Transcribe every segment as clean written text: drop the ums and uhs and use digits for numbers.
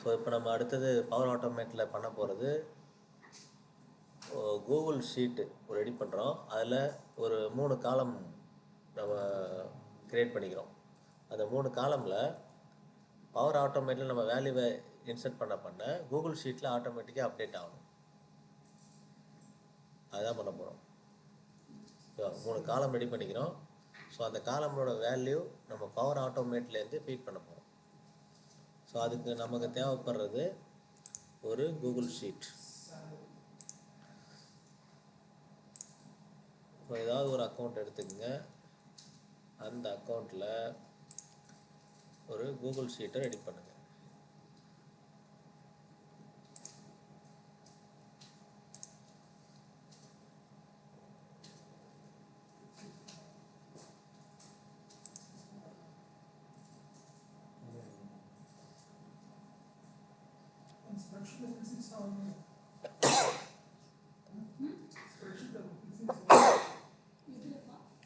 So இப்போ நம்ம அடுத்தது பவர் ஆட்டோமேட்டில் பண்ண போகிறது கூகுள் ஷீட்டு ரெடி பண்ணுறோம். அதில் ஒரு 3 காலம் நம்ம க்ரியேட் பண்ணிக்கிறோம். அந்த 3 காலமில் பவர் ஆட்டோமேட்டில் நம்ம வேல்யூவை இன்சர்ட் பண்ண கூகுள் ஷீட்டில் ஆட்டோமேட்டிக்காக அப்டேட் ஆகணும். அதுதான் பண்ண போகிறோம். 3 காலம் ரெடி பண்ணிக்கிறோம். ஸோ அந்த காலமோட வேல்யூ நம்ம பவர் ஆட்டோமேட்லேருந்து ஃபீட் பண்ண போகிறோம். ஸோ அதுக்கு நமக்கு தேவைப்படுறது ஒரு கூகுள் ஷீட். இப்போ ஏதாவது ஒரு அக்கௌண்ட் எடுத்துக்கங்க. அந்த அக்கௌண்ட்டில் ஒரு கூகுள் ஷீட்டை ரெடி பண்ணுங்கள்.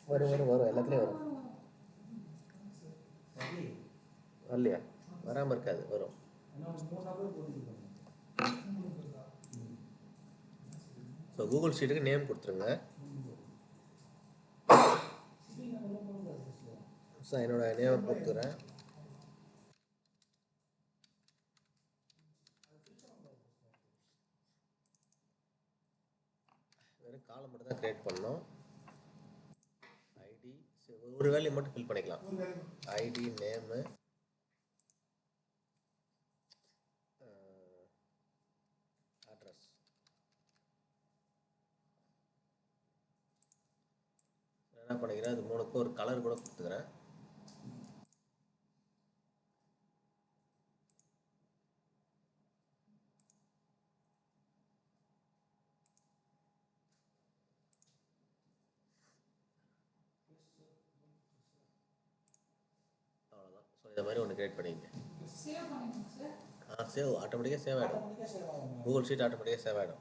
வரும் எல்லாத்துலேயும் வரும். வரலையா? வராமல் இருக்காது, வரும். ஸோ கூகுள் ஷீட்டுக்கு நேம் கொடுத்துருங்க. ஸோ என்னோட நேமை கொடுத்துக்கிறேன். வெறும் காலம் மட்டும் தான் க்ரியேட் பண்ணணும். ஐடி ஒரு வேல்யூ மட்டும் ஃபில் பண்ணிக்கலாம். ID, name, address. என்ன பண்ணிக்கிறேன், அது 3க்கும் ஒரு கலர் கூட கொடுத்துக்கிறேன். அவ்வளோதான். ஸோ இந்த மாதிரி ஒன்று க்ரியேட் பண்ணிங்க. சேவ் ஆட்டோமேட்டிக்காக சேவ் ஆகிடும். கூகுள் ஷீட் ஆட்டோமேட்டிக்காக சேவ் ஆகிடும்.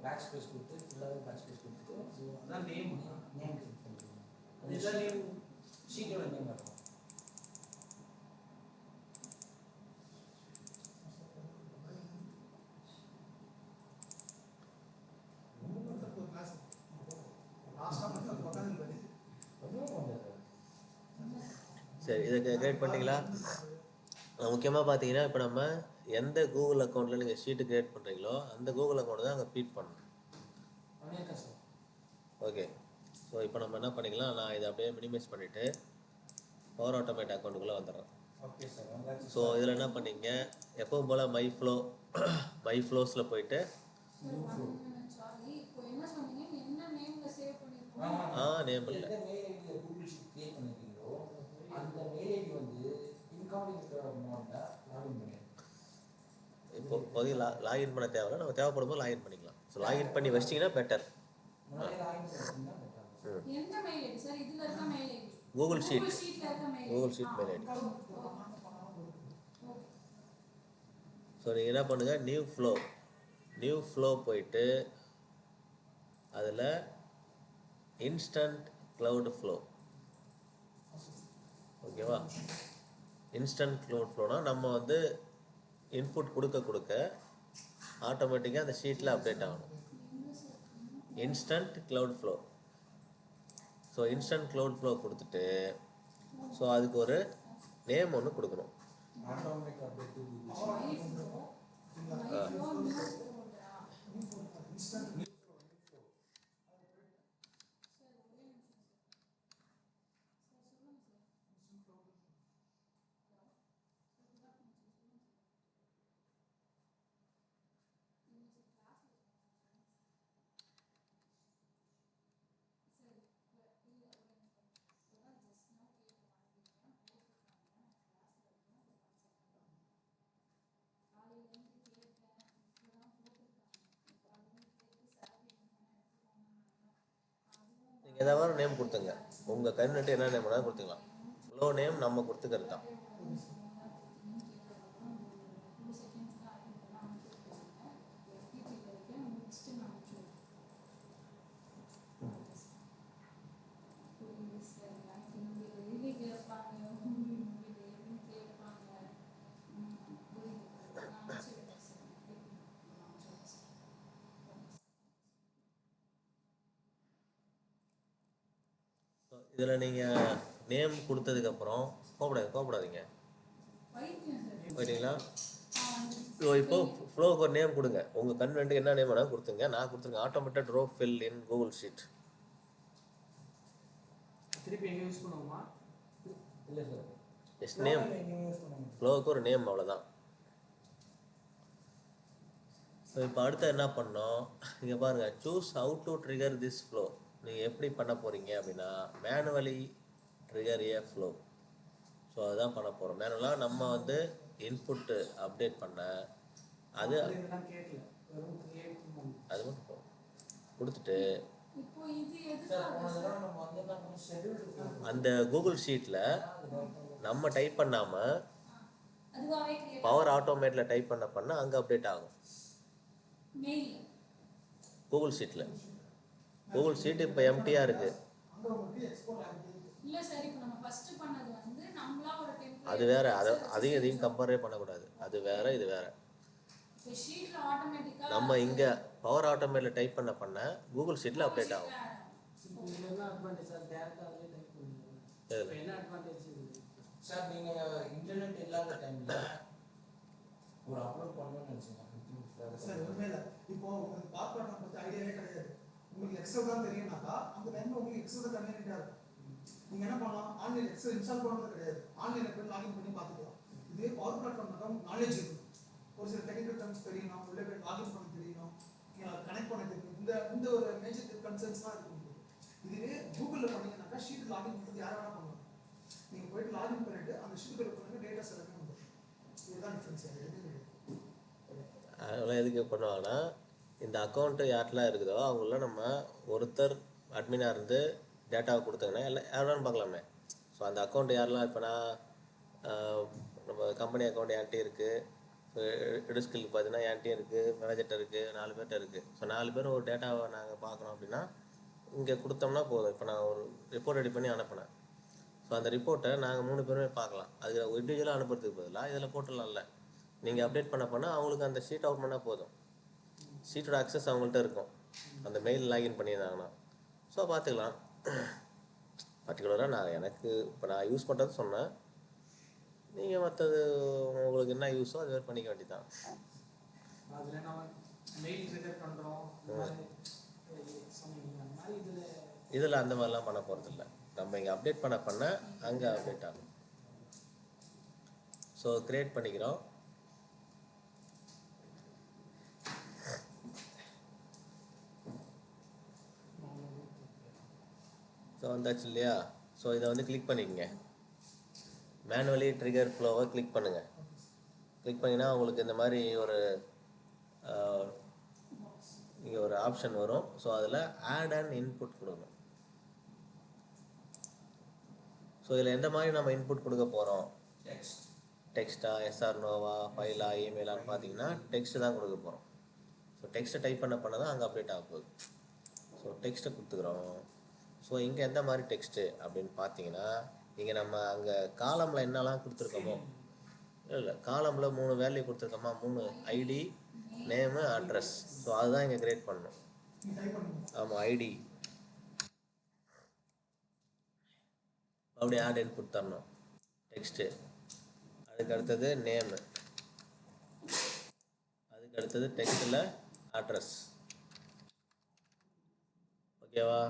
பேக்ஸ்பேஸ் கொடுத்து ஃபுல்லாகவே பேக்ஸ்பேஸ் கொடுத்துட்டு அதான் நேம் அதுதான் நேம் ஷீட்டோட நேம் இருக்கும். சரி, இதை க்ரியேட் பண்ணிட்டீங்களா? முக்கியமாக பார்த்தீங்கன்னா, இப்போ நம்ம எந்த கூகுள் அக்கௌண்ட்டில் நீங்கள் ஷீட்டு க்ரியேட் பண்ணுறீங்களோ அந்த கூகுள் அக்கௌண்ட் தான் அங்கே ஃபீட் பண்ணணும். ஓகே. ஸோ இப்போ நம்ம என்ன பண்ணிக்கலாம், நான் இதை அப்படியே மினிமைஸ் பண்ணிவிட்டு பவர் ஆட்டோமேட் அக்கௌண்ட்டுக்குள்ளே வந்துடுறேன். ஸோ இதில் என்ன பண்ணிங்க, எப்பவும் போல் மை ஃப்ளோஸில் போயிட்டு நேம் இல்லை, இப்போ இப்போதைக்கு லாகின் பண்ண தேவையில்ல, நம்ம தேவைப்படும் போது லாகின் பண்ணிக்கலாம். ஸோ லாகின் பண்ணி வச்சிட்டிங்கன்னா better. Google sheet mail ID. So நீங்கள் என்ன பண்ணுங்கள், நியூ ஃப்ளோ போயிட்டு அதில் இன்ஸ்டன்ட் க்ளவுட் ஃப்ளோ. ஓகேவா? இன்ஸ்டன்ட் க்ளவுட் ஃப்ளோனா நம்ம வந்து இன்புட் கொடுக்க ஆட்டோமேட்டிக்காக அந்த ஷீட்டில் அப்டேட் ஆகணும். Instant cloud flow. So instant cloud flow கொடுத்துட்டு ஸோ அதுக்கு ஒரு நேம் ஒன்று கொடுக்கணும். ஏதாவது நேம் கொடுத்துங்க. உங்கள் கன்வென்ட் என்ன நேம் வேணாலும் கொடுத்துக்கலாம். ஃப்ளோ நேம் நம்ம கொடுத்துக்கிறது தான். இதில் நீங்கள் நேம் கொடுத்ததுக்கப்புறம் கோபப்படாதீங்க. ஓகேங்களா? ஸோ இப்போ ஃப்ளோவுக்கு ஒரு நேம் கொடுங்க. உங்கள் கன்வென்ட்டுக்கு என்ன நேம் வேணாலும் கொடுத்துங்க. நான் கொடுத்துருங்க automated row fill in Google sheet. திருப்பி எங்கே யூஸ் பண்ணுவோமா? இல்லை சார், ஜஸ்ட் நேம். ஃப்ளோவுக்கு ஒரு நேம், அவ்வளோதான். ஸோ இப்போ அடுத்து என்ன பண்ணோம், இங்கே பாருங்கள், choose how to trigger this flow. நீங்கள் எப்படி பண்ண போகிறீங்க அப்படின்னா, மேனுவலி ட்ரிகர் ஏ ஃப்ளோ. ஸோ அதுதான் பண்ண போகிறோம். மேனுவலாக நம்ம வந்து இன்புட்டு அப்டேட் பண்ண அது அது மட்டும் கொடுத்துட்டு அந்த கூகுள் ஷீட்டில் நம்ம டைப் பண்ணாமல் பவர் ஆட்டோமேட்டில் டைப் பண்ண அங்கே அப்டேட் ஆகும். கூகுள் ஷீட்டில் கூகுள் ஷீட் இப்போ எம்டியாக இருக்குது. அது வேற, அதையும் இதையும் கம்பேரே பண்ணக்கூடாது. அது வேற, இது வேற. நம்ம இங்கே பவர் ஆட்டோமேட்டில் டைப் பண்ண கூகுள் ஷீட்டில் அப்டேட் ஆகும். சார் நீங்கள் இன்டர்நெட் இல்லாத டைமில் ஒரு அப்லோட் பண்ணணும்னு நினச்சிங்க சார், உண்மையில இப்போ உங்களுக்கு பாஸ்வேர்ட் பற்றி ஐடியாவே கிடையாது. உங்களுக்கு எக்ஸல் தான் தெரியும்னாக்கா அந்த டைமில் உங்களுக்கு எக்ஸல் தான் கன்வீனியன்ட்டாக இருக்கும். நீங்கள் என்ன பண்ணலாம், ஆன்லைன் எக்ஸல் இன்ஸ்டால் பண்ணுறது கிடையாது, ஆன்லைனில் போய் லாகின் பண்ணி பார்த்துக்கலாம். இதே பவர் பிளாட்ஃபார்ம்னாக்கா நாலேஜ் இருக்கும். ஒரு சில டெக்னிக்கல் டர்ம்ஸ் தெரியணும், உள்ளே போய் லாகின் பண்ண தெரியணும், கனெக்ட் பண்ண தெரியும். இந்த ஒரு மேஜர் கன்சர்ன்ஸ் தான் இருக்கும். இதுவே கூகுளில் பண்ணீங்கன்னாக்கா ஷீட் லாகின் பண்ணுறது யார் வேணால் பண்ணலாம். நீங்கள் போயிட்டு லாகின் பண்ணிவிட்டு அந்த ஷீட்டில் பண்ணுங்க, டேட்டாஸ் எல்லாமே வந்துடும். இதுதான் டிஃப்ரென்ஸ். அதெல்லாம் எதுக்கு பண்ணுவாங்கன்னா, இந்த அக்கௌண்ட்டு யார்ட்டெலாம் இருக்குதோ அவங்கள நம்ம ஒருத்தர் அட்மினாக இருந்து டேட்டாவை கொடுத்தாங்கன்னா எல்லாம் யாரும் பார்க்கலாமே. ஸோ அந்த அக்கௌண்ட் யாரெல்லாம், இப்போ நான் நம்ம கம்பெனி அக்கௌண்ட் என்கிட்ட இருக்குது, ஸோ எடுஸ்கில் பார்த்தீங்கன்னா என்கிட்டையும் இருக்குது, மேனேஜர்கிட்ட இருக்குது, 4 பேர்கிட்ட இருக்குது. ஸோ 4 பேரும் ஒரு டேட்டாவை நாங்கள் பார்க்குறோம் அப்படின்னா இங்கே கொடுத்தோம்னா போதும். இப்போ நான் ஒரு ரிப்போர்ட் ரெடி பண்ணி அனுப்பினேன். ஸோ அந்த ரிப்போர்ட்டை நாங்கள் 3 பேருமே பார்க்கலாம். அதுக்கு இண்டிவிஜுவலாக அனுப்புறதுக்கு பதிலாக இதில் போட்டுடலாம்ல. நீங்கள் அப்டேட் பண்ண அவங்களுக்கு அந்த ஷீட் அவுட் பண்ணால் போதும். ஷீட்டோட அக்சஸ் அவங்கள்ட்ட இருக்கும், அந்த மெயில் லாகின் பண்ணியிருந்தாங்கன்னா. ஸோ பார்த்துக்கலாம். பர்டிகுலராக நான் யூஸ் பண்ணுறது சொன்னேன். நீங்கள் மற்றது உங்களுக்கு என்ன யூஸோ அது வேறு பண்ணிக்க வேண்டியதான். இதில் அந்த மாதிரிலாம் பண்ண போகிறதில்ல. நம்ம இங்கே அப்டேட் பண்ண அங்கே அப்டேட் ஆகும். ஸோ க்ரியேட் பண்ணிக்கிறோம். ஸோ வந்தாச்சு இல்லையா? ஸோ இதை வந்து கிளிக் பண்ணிக்கங்க. மேனுவலி ட்ரிகர் ஃப்ளோவை கிளிக் பண்ணுங்கள். கிளிக் பண்ணிங்கன்னா உங்களுக்கு இந்த மாதிரி ஒரு இங்கே ஒரு ஆப்ஷன் வரும். ஸோ அதில் ஆட் அண்ட் இன்புட் கொடுக்கணும். ஸோ இதில் எந்த மாதிரி நம்ம இன்புட் கொடுக்க போகிறோம், டெக்ஸ்ட்டா, எஸ்ஆர் நோவா, ஃபைலா, இமெயிலான்னு பார்த்தீங்கன்னா டெக்ஸ்ட்டு தான் கொடுக்க போகிறோம். ஸோ டெக்ஸ்ட்டை டைப் பண்ண தான் அங்கே அப்டேட் ஆக போகுது. ஸோ டெக்ஸ்ட்டை கொடுத்துக்குறோம். ஸோ இங்கே எந்த மாதிரி டெக்ஸ்ட்டு அப்படின்னு பார்த்தீங்கன்னா, இங்கே நம்ம அங்கே காலமில் என்னெல்லாம் கொடுத்துருக்கோமோ, இல்லை காலமில் 3 வேல்யூ கொடுத்துருக்கோமா, 3 ஐடி, நேமு, அட்ரஸ். ஸோ அதுதான் இங்கே கிரியேட் பண்ணணும். ஆமாம், ஐடி அப்படியே ஆட் இன்புட் தரணும், டெக்ஸ்ட்டு. அதுக்கு அடுத்தது நேமு, அதுக்கு அடுத்தது டெக்ஸ்ட்டில் அட்ரஸ். ஓகேவா?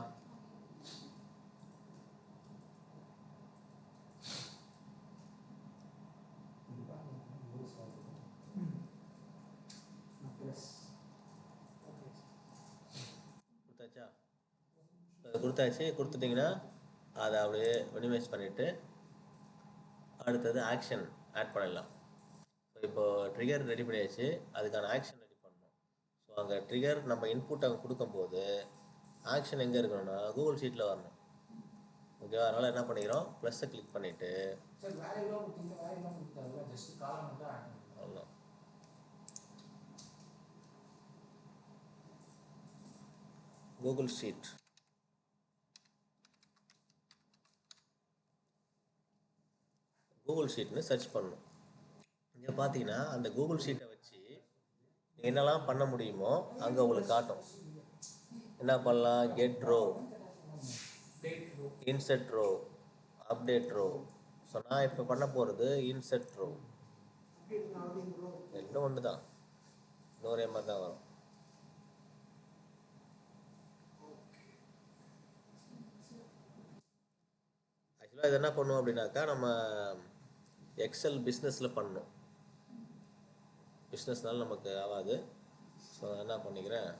கொடுத்துட்டிங்கன்னா அதை அப்படியே மினிமைஸ் பண்ணிவிட்டு அடுத்தது ஆக்ஷன் ஆட் பண்ணிடலாம். ஸோ இப்போது ட்ரிகர் ரெடி பண்ணியாச்சு, அதுக்கான ஆக்ஷன் ரெடி பண்ணணும். ஸோ அங்கே ட்ரிகர் நம்ம இன்புட் அங்கே கொடுக்கும்போது ஆக்ஷன் எங்கே இருக்கணும்னா கூகுள் ஷீட்டில் வரணும். ஓகேவா? அதனால் என்ன பண்ணிக்கிறோம், ப்ளஸ்ஸை கிளிக் பண்ணிவிட்டு சார் வேற எவ்வளோ கொடுத்தீங்க, வேற எவ்வளோ கொடுத்தாருல, ஜஸ்ட் காலம் மட்டும் ஆட் பண்ணுங்க. அவ்வளோ கூகுள் ஷீட். கூகுள் ஷீட்னு சர்ச் பண்ணணும். இங்கே பார்த்தீங்கன்னா அந்த கூகுள் ஷீட்டை வச்சு என்னெல்லாம் பண்ண முடியுமோ அங்கே உங்களுக்கு காட்டும். என்ன பண்ணலாம், get row, insert row, update row. So நான் இப்போ பண்ண போகிறது இன்செர்ட் ரோ. ரெண்டும் ஒன்று தான், ஒரே மாதிரி தான் வரும். ஆக்சுவலாக இது என்ன பண்ணுவோம் அப்படின்னாக்கா, நம்ம எக்ஸல் பிஸ்னஸில் பண்ணணும். பிஸ்னஸ்னால நமக்கு ஆகாது. ஸோ நான் என்ன பண்ணிக்கிறேன்,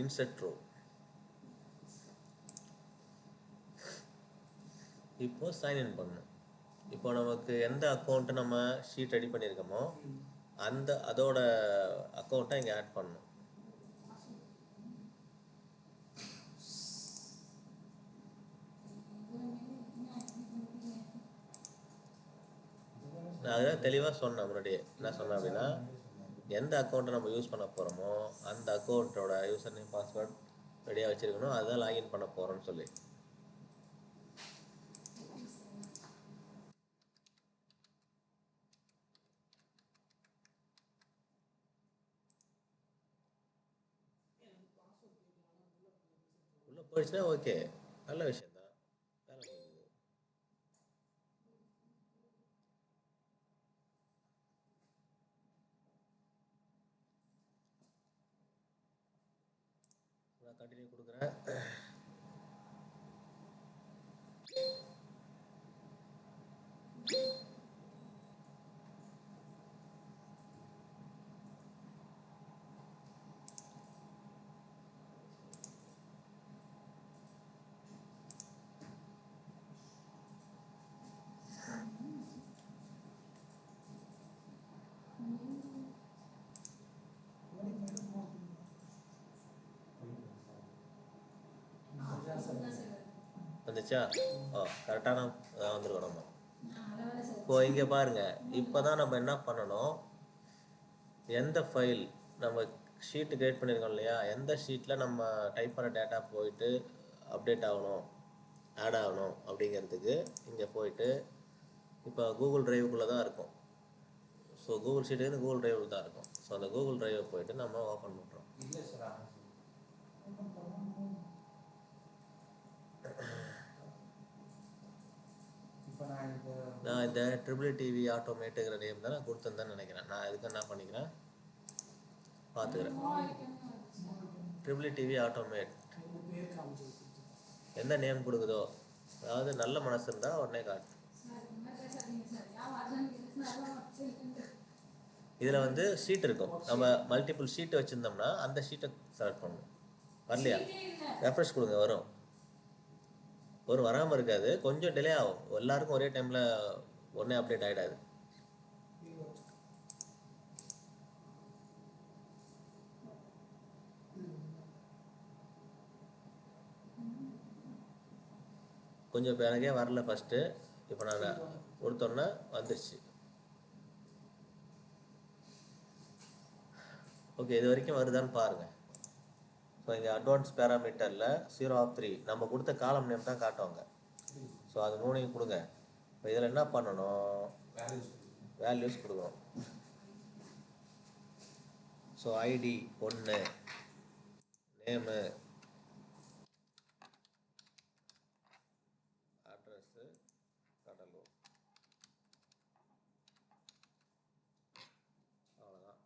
இன்செர்ட் ரோ. இப்போ சைன்இன் பண்ணணும். இப்போ நமக்கு எந்த அக்கௌண்ட்டு நம்ம ஷீட் ரெடி பண்ணியிருக்கோமோ அதோட அக்கௌண்ட்டை இங்கே ஆட் பண்ணணும். நான் அதை தெளிவாக சொன்னேன் முன்னாடியே. என்ன சொன்னேன் அப்படின்னா, எந்த அக்கௌண்ட்டை நம்ம யூஸ் பண்ண போகிறோமோ அந்த அக்கௌண்ட்டோட யூசர் நேம் பாஸ்வேர்ட் ரெடியாக வச்சுருக்கணும். அதுதான் லாகின் பண்ண போகிறோன்னு சொல்லி. உள்ளே போயிடுச்சுன்னா ஓகே, நல்ல விஷயந்தான், வேலை முடியுது. நான் கண்டினியூ கொடுக்குறேன். வந்துச்சா? கரெக்டான வந்துருக்கோம் நம்ம. இப்போ இங்கே பாருங்கள், இப்போ தான் நம்ம என்ன பண்ணணும், எந்த ஃபைல் நம்ம ஷீட்டு கிரியேட் பண்ணியிருக்கோம் இல்லையா, எந்த ஷீட்டில் நம்ம டைப் பண்ண டேட்டா போயிட்டு அப்டேட் ஆகணும், ஆட் ஆகணும் அப்படிங்கிறதுக்கு இங்கே போயிட்டு, இப்போ கூகுள் ட்ரைவுக்குள்ளே தான் இருக்கும். ஸோ கூகுள் ஷீட்டு கூகுள் ட்ரைவில் தான் இருக்கும். ஸோ அந்த கூகுள் ட்ரைவை போயிட்டு நம்ம ஓப்பன் பண்ணுறோம். இல்லை சார், இப்போ நான் இந்த ட்ரிபிள் டிவி ஆட்டோமேட்டுங்கிற நேம் தான் நான் கொடுத்துருந்தேன்னு நினைக்கிறேன். நான் இதுக்கு என்ன பண்ணிக்கிறேன் பார்த்துக்கிறேன். ட்ரிபிள் டிவி ஆட்டோமேட் எந்த நேம் கொடுக்குதோ, அதாவது நல்ல மனசு இருந்தால் உடனே காட்டு. இதில் வந்து ஷீட் இருக்கும். நம்ம மல்டிபிள் ஷீட்டு வச்சுருந்தோம்னா அந்த ஷீட்டை செலக்ட் பண்ணணும். வரலையா? ரெஃப்ரெஷ் கொடுங்க, வரும். வராமல் இருக்காது, கொஞ்சம் டிலே ஆகும். எல்லாருக்கும் ஒரே டைமில் உடனே அப்டேட் ஆகிடாது. கொஞ்சம் இப்போ எனக்கே வரல ஃபஸ்ட்டு. இப்போ நான் கொடுத்தோன்னே வந்துடுச்சு. ஓகே, இது வரைக்கும் வருதான்னு பாருங்கள். ஸோ இங்கே அட்வான்ஸ் பேராமீட்டரில் 0/3 நம்ம கொடுத்த காலம் நேம் தான் காட்டுவாங்க. ஸோ அது மூணையும் கொடுங்க. இப்போ இதில் என்ன பண்ணணும், வேல்யூஸ் கொடுக்கணும். So ID 1, name, address, Cuddalore, அவ்வளோதான்.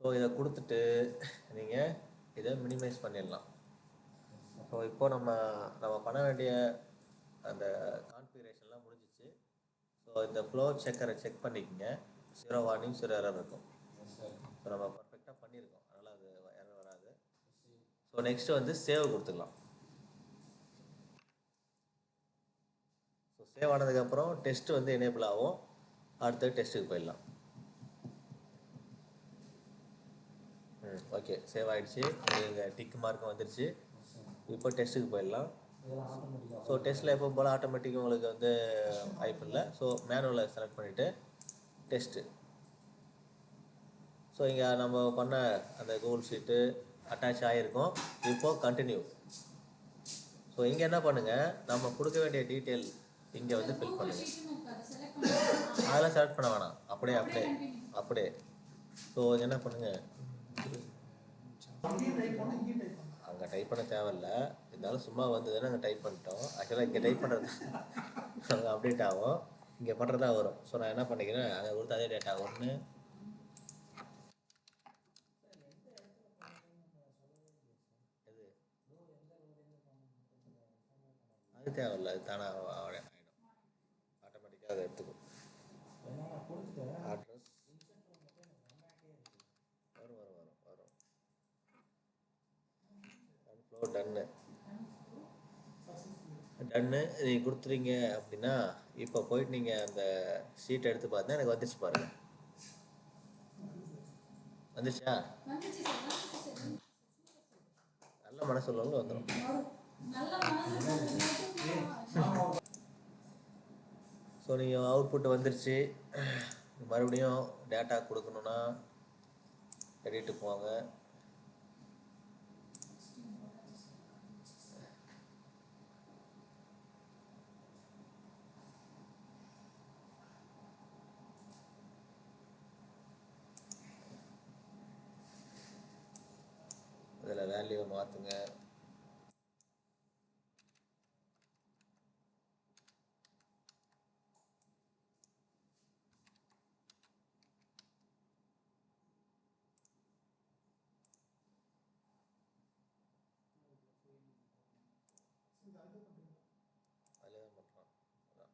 ஸோ இதை கொடுத்துட்டு நீங்கள் இதை மினிமைஸ் பண்ணிடலாம். ஸோ இப்போ நம்ம பண்ண வேண்டிய அந்த கான்ஃபிகரேஷன்லாம் முடிஞ்சிச்சு. ஸோ இந்த ஃப்ளோ செக்கரை செக் பண்ணிக்கோங்க. 0 வார்னிங் 0 எரர் இருக்கும். ஸோ நம்ம பர்ஃபெக்டாக பண்ணியிருக்கோம், அதனால் அது எரர் வராது. ஸோ நெக்ஸ்ட்டு வந்து சேவ் கொடுத்துக்கலாம். ஸோ சேவ் ஆனதுக்கப்புறம் டெஸ்ட்டு வந்து எனேபிள் ஆகும். அடுத்தது டெஸ்ட்டுக்கு போயிடலாம். ஓகே சேவ் ஆகிடுச்சு. இங்கே டிக் மார்க்கும் வந்துருச்சு. இப்போ டெஸ்ட்டுக்கு போயிடலாம். இதெல்லாம் ஆட்டோமேட்டிக்காக ஸோ டெஸ்ட்டில் எப்போ போல் ஆட்டோமேட்டிக் உங்களுக்கு வந்து வாய்ப்பு இல்லை. ஸோ மேனுவலை செலக்ட் பண்ணிவிட்டு டெஸ்ட்டு. ஸோ இங்கே நம்ம பண்ண அந்த கூகுள் ஷீட்டு அட்டாச் ஆகிருக்கும். இப்போது கண்டினியூ. ஸோ இங்கே என்ன பண்ணுங்கள், நம்ம கொடுக்க வேண்டிய டீட்டெயில் இங்கே வந்து ஃபில் பண்ணுங்கள். அதெல்லாம் செலக்ட் பண்ண வேணாம், அப்படியே அப்படியே அப்படியே. ஸோ என்ன பண்ணுங்கள், அங்கேயும் டைப் பண்ண இங்கேயும் டைப் பண்ண அங்கே டைப் பண்ண தேவையில்ல. இருந்தாலும் சும்மா வந்ததுன்னு அங்கே டைப் பண்ணிட்டோம். ஆக்சுவலாக இங்கே டைப் பண்ணுறது அங்கே அப்டேட் ஆகும், இங்கே பண்ணுறதா வரும். ஸோ நான் என்ன பண்ணிக்கிறேன், அங்கே கொடுத்து அதே டேட்டா ஒன்று இது அது தேவையில்ல, அது தானாக ஆகிடும், ஆட்டோமேட்டிக்காக அதை எடுத்துக்கும். ஏன்னா நான் கொடுத்துட்டேன். அட்ரஸ் வரும் வரும் வரும் வரும். ஃப்ளோ டன்னு டன்னு நீங்கள் கொடுத்துறீங்க அப்படின்னா, இப்போ போயிட்டு நீங்கள் அந்த ஷீட் எடுத்து பார்த்தா எனக்கு வந்துச்சு பாருங்க. வந்துச்சா? நல்ல மனசு உள்ளவங்க வந்துடும். ஸோ நீங்கள் அவுட்புட் வந்துருச்சு. மறுபடியும் டேட்டா கொடுக்கணுன்னா எடிட்டு போங்க. இதில் வேல்யூவை மாற்றுங்க. அதில் தான் பண்ணுறோம். அதான்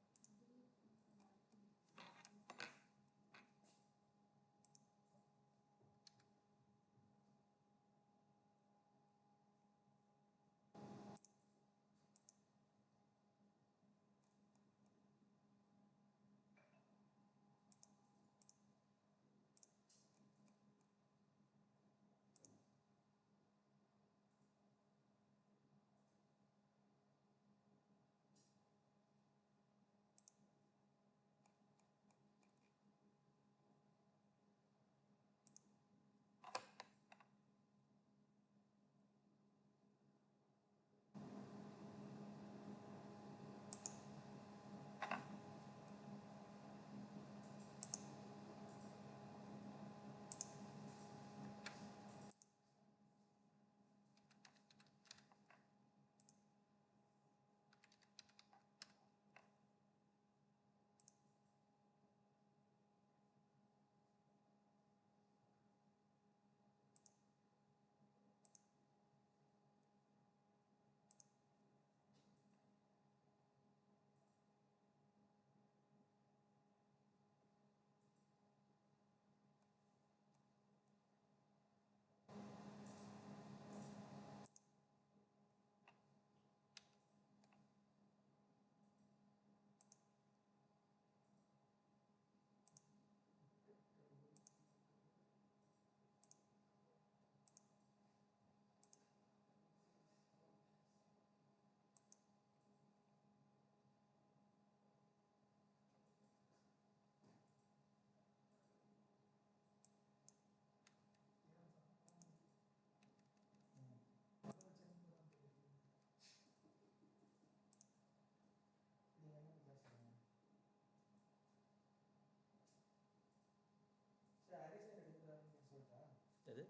எது?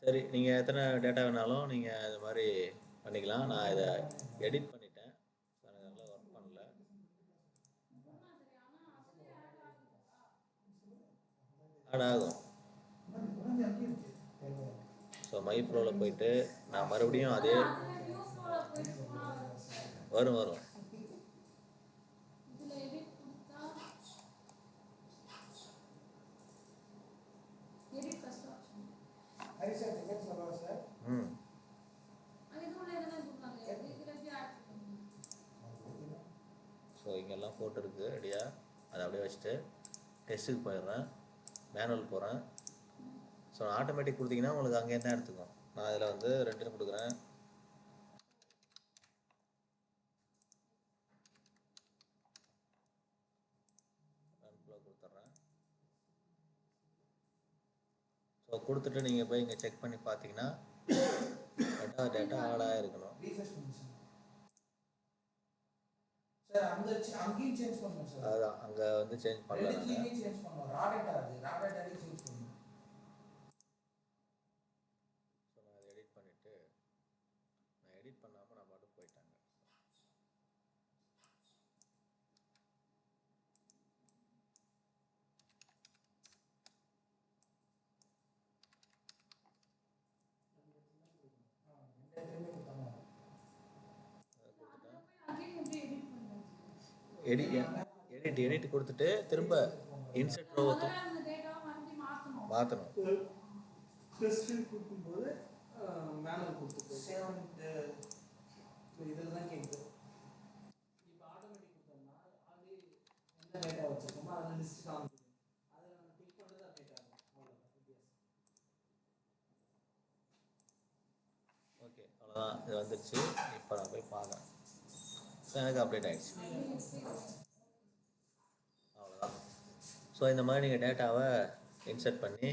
சரி, நீங்கள் எத்தனை டேட்டா வேணாலும் நீங்கள் இது மாதிரி பண்ணிக்கலாம். நான் இதை எடிட் பண்ணிட்டேன், எனக்கு நல்லா ஒர்க் பண்ணல. ஆட் ஆகும். ஸோ மை ஃப்ளோவில் போயிட்டு நான் மறுபடியும் அதே வரும் வரும். ம் ஸோ இங்கெல்லாம் போட்டுருக்கு ரெடியாக, அதை அப்படியே வச்சுட்டு டெஸ்ட்டுக்கு போயிடுறேன், மேனுவல் போகிறேன். ஸோ ஆட்டோமேட்டிக் கொடுத்தீங்கன்னா உங்களுக்கு அங்கேருந்து தான் எடுத்துக்கும். நான் இதில் வந்து 2 கொடுக்குறேன். கொடுத்துட்றேன். ஸோ கொடுத்துட்டு நீங்கள் போய் இங்கே செக் பண்ணி பார்த்தீங்கன்னா டேட்டா ஆடாக இருக்கணும். ரீஃப்ரெஷ் பண்ணுங்க சார். சார் அங்கேயும் சேஞ்ச் பண்ணணும் சார். அதுதான் அங்கே வந்து சேஞ்ச் பண்ணலாம். ரெண்டுத்துலயுமே சேஞ்ச் பண்ணணும். ரா டேட்டாவே சேஞ்ச் பண்ணணும். ஸோ நான் அதை எடிட் பண்ணிவிட்டு நான் எடிட் பண்ணாமல் நான் பாட்டு போயிட்டாங்க. எடிட் கொடுத்துட்டு திரும்ப இன்செர்ட் ரோவை மாற்றணும். டெஸ்ட் கொடுக்கும்போது மேனுவல் கொடுத்துருக்கு. சேவ் இதில் தான் கேட்குது. இப்போ ஆட்டோமேட்டிக் கொடுத்தோம்னா ஆல்ரெடி என்ன டேட்டா வச்சுருக்கோமோ அதில் லிஸ்ட் காமிக்குது. அதை நம்ம டிக் பண்ணுறது அப்டேட் ஆகும். அவ்வளோதான் வித்தியாசம். ஓகே, அவ்வளோதான். இது வந்துருச்சு. இப்போ நான் போய் பார்க்குறேன். எனக்கு அப்டேட் ஆகிடுச்சு. அவ்வளோதான். ஸோ இந்த மாதிரி நீங்கள் டேட்டாவை இன்சர்ட் பண்ணி